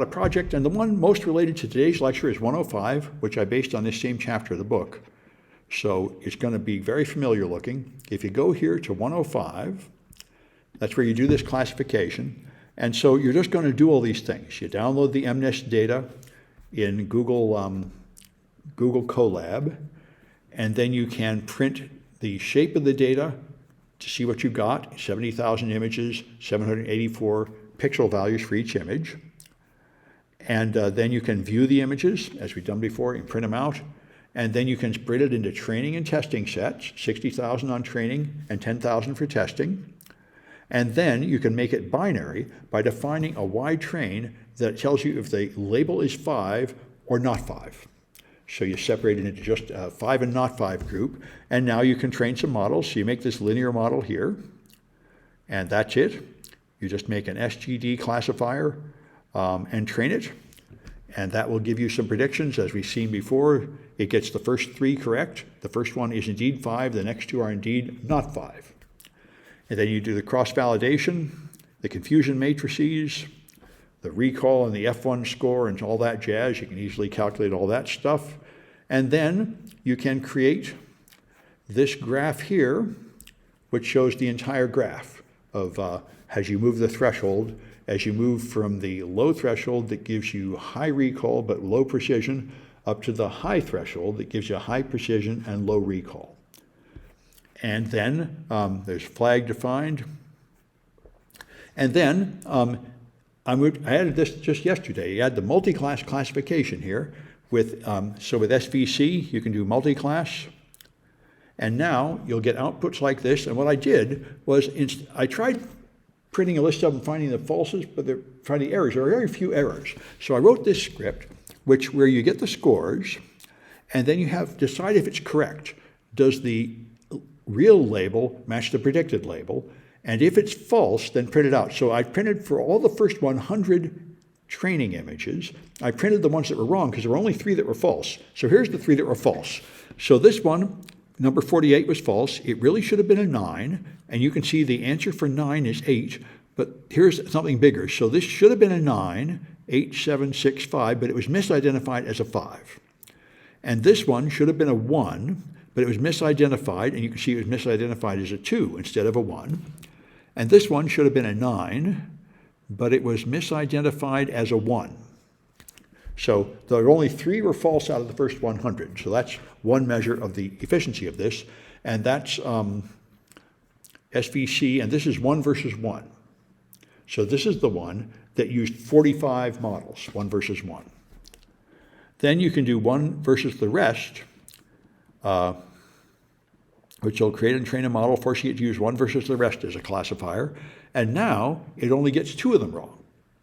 a project, and the one most related to today's lecture is 105, which I based on this same chapter of the book. So it's going to be very familiar looking. If you go here to 105, that's where you do this classification. And so you're just going to do all these things. You download the MNIST data in Google Colab, and then you can print the shape of the data to see what you got, 70,000 images, 784 pixel values for each image. And then you can view the images, as we've done before, and print them out. And then you can split it into training and testing sets, 60,000 on training and 10,000 for testing. And then you can make it binary by defining a wide train that tells you if the label is 5 or not 5. So you separate it into just 5 and not 5 group. And now you can train some models. So you make this linear model here. And that's it. You just make an SGD classifier and train it. And that will give you some predictions. As we've seen before, it gets the first 3 correct. The first one is indeed 5. The next 2 are indeed not 5. And then you do the cross-validation, the confusion matrices, the recall and the F1 score and all that jazz. You can easily calculate all that stuff. And then you can create this graph here, which shows the entire graph of as you move the threshold, as you move from the low threshold that gives you high recall but low precision, up to the high threshold that gives you high precision and low recall. And then there's flag defined. And then I added this just yesterday. I added the multi-class classification here. So with SVC, you can do multi-class. And now you'll get outputs like this. And what I did was I tried printing a list of them, finding the falses, but finding errors. There are very few errors. So I wrote this script, where you get the scores, and then you decide if it's correct. Does the real label match the predicted label? And if it's false, then print it out. So I printed for all the first 100 training images. I printed the ones that were wrong because there were only 3 that were false. So here's the 3 that were false. So this one, number 48, was false. It really should have been a 9. And you can see the answer for 9 is 8. But here's something bigger. So this should have been a 9, 8, 7, 6, 5, but it was misidentified as a 5. And this one should have been a 1, but it was misidentified, and you can see it was misidentified as a 2 instead of a 1. And this one should have been a 9, but it was misidentified as a 1. So there are only 3 were false out of the first 100. So that's one measure of the efficiency of this. And that's SVC, and this is 1 versus 1. So this is the one that used 45 models, 1 versus 1. Then you can do 1 versus the rest, which will create and train a model, forcing it to use 1 versus the rest as a classifier. And now it only gets 2 of them wrong,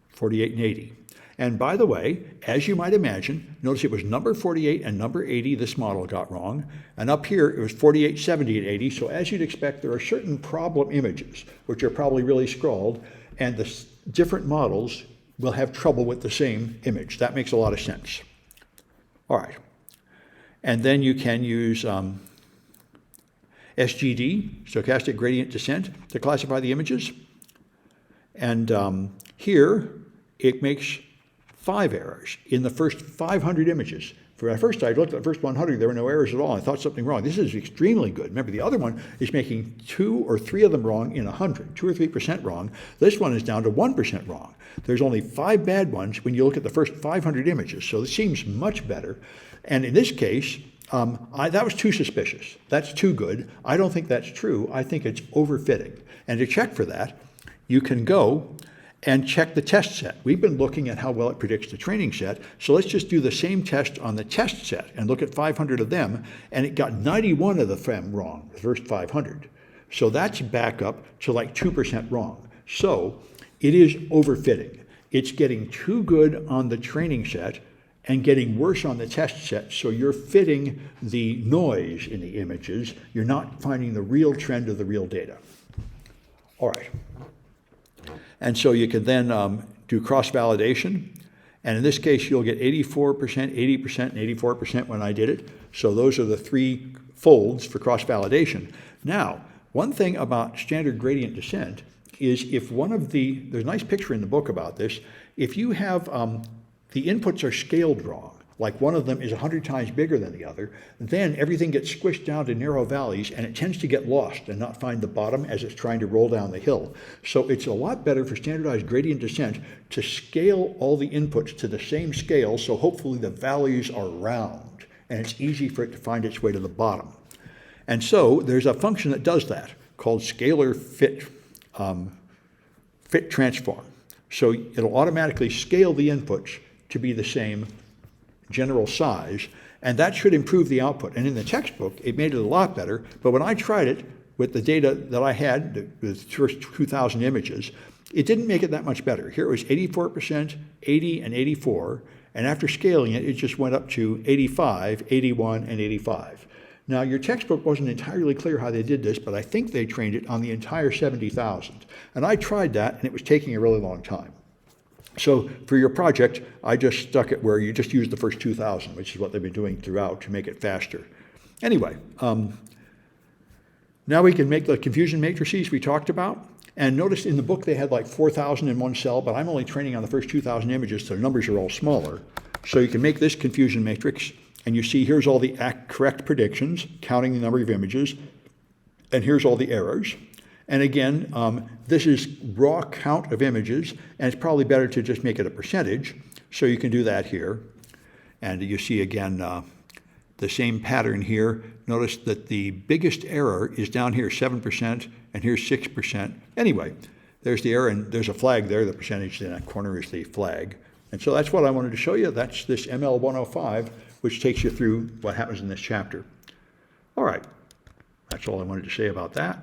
48 and 80. And by the way, as you might imagine, notice it was number 48 and number 80 this model got wrong. And up here it was 48, 70, and 80. So as you'd expect, there are certain problem images, which are probably really scrawled, and the different models will have trouble with the same image. That makes a lot of sense. All right. And then you can use SGD, stochastic gradient descent, to classify the images. And here it makes 5 errors in the first 500 images. At first I looked at the first 100, there were no errors at all. I thought something wrong. This is extremely good. Remember, the other one is making 2 or 3 of them wrong in 100, 2 or 3% wrong. This one is down to 1% wrong. There's only 5 bad ones when you look at the first 500 images. So this seems much better. And in this case, that was too suspicious. That's too good. I don't think that's true. I think it's overfitting. And to check for that, you can go and check the test set. We've been looking at how well it predicts the training set, so let's just do the same test on the test set and look at 500 of them, and it got 91 of them wrong, the first 500. So that's back up to like 2% wrong. So it is overfitting. It's getting too good on the training set and getting worse on the test set, so you're fitting the noise in the images. You're not finding the real trend of the real data. All right. And so you can then do cross-validation. And in this case, you'll get 84%, 80%, and 84% when I did it. So those are the 3 folds for cross-validation. Now, one thing about standard gradient descent is if one of there's a nice picture in the book about this, if you have, the inputs are scaled wrong, like one of them is 100 times bigger than the other, then everything gets squished down to narrow valleys and it tends to get lost and not find the bottom as it's trying to roll down the hill. So it's a lot better for standardized gradient descent to scale all the inputs to the same scale, so hopefully the values are round and it's easy for it to find its way to the bottom. And so there's a function that does that called scalar fit transform. So it'll automatically scale the inputs to be the same general size, and that should improve the output. And in the textbook, it made it a lot better, but when I tried it with the data that I had, the first 2,000 images, it didn't make it that much better. Here it was 84%, 80, and 84, and after scaling it, it just went up to 85, 81, and 85. Now, your textbook wasn't entirely clear how they did this, but I think they trained it on the entire 70,000. And I tried that, and it was taking a really long time. So for your project, I just stuck it where you just use the first 2,000, which is what they've been doing throughout to make it faster. Anyway, now we can make the confusion matrices we talked about. And notice in the book they had like 4,000 in one cell, but I'm only training on the first 2,000 images, so the numbers are all smaller. So you can make this confusion matrix, and you see here's all the correct predictions, counting the number of images, and here's all the errors. And again, this is raw count of images, and it's probably better to just make it a percentage, so you can do that here. And you see again the same pattern here. Notice that the biggest error is down here, 7%, and here's 6%. Anyway, there's the error, and there's a flag there. The percentage in that corner is the flag. And so that's what I wanted to show you. That's this ML 105, which takes you through what happens in this chapter. All right, that's all I wanted to say about that.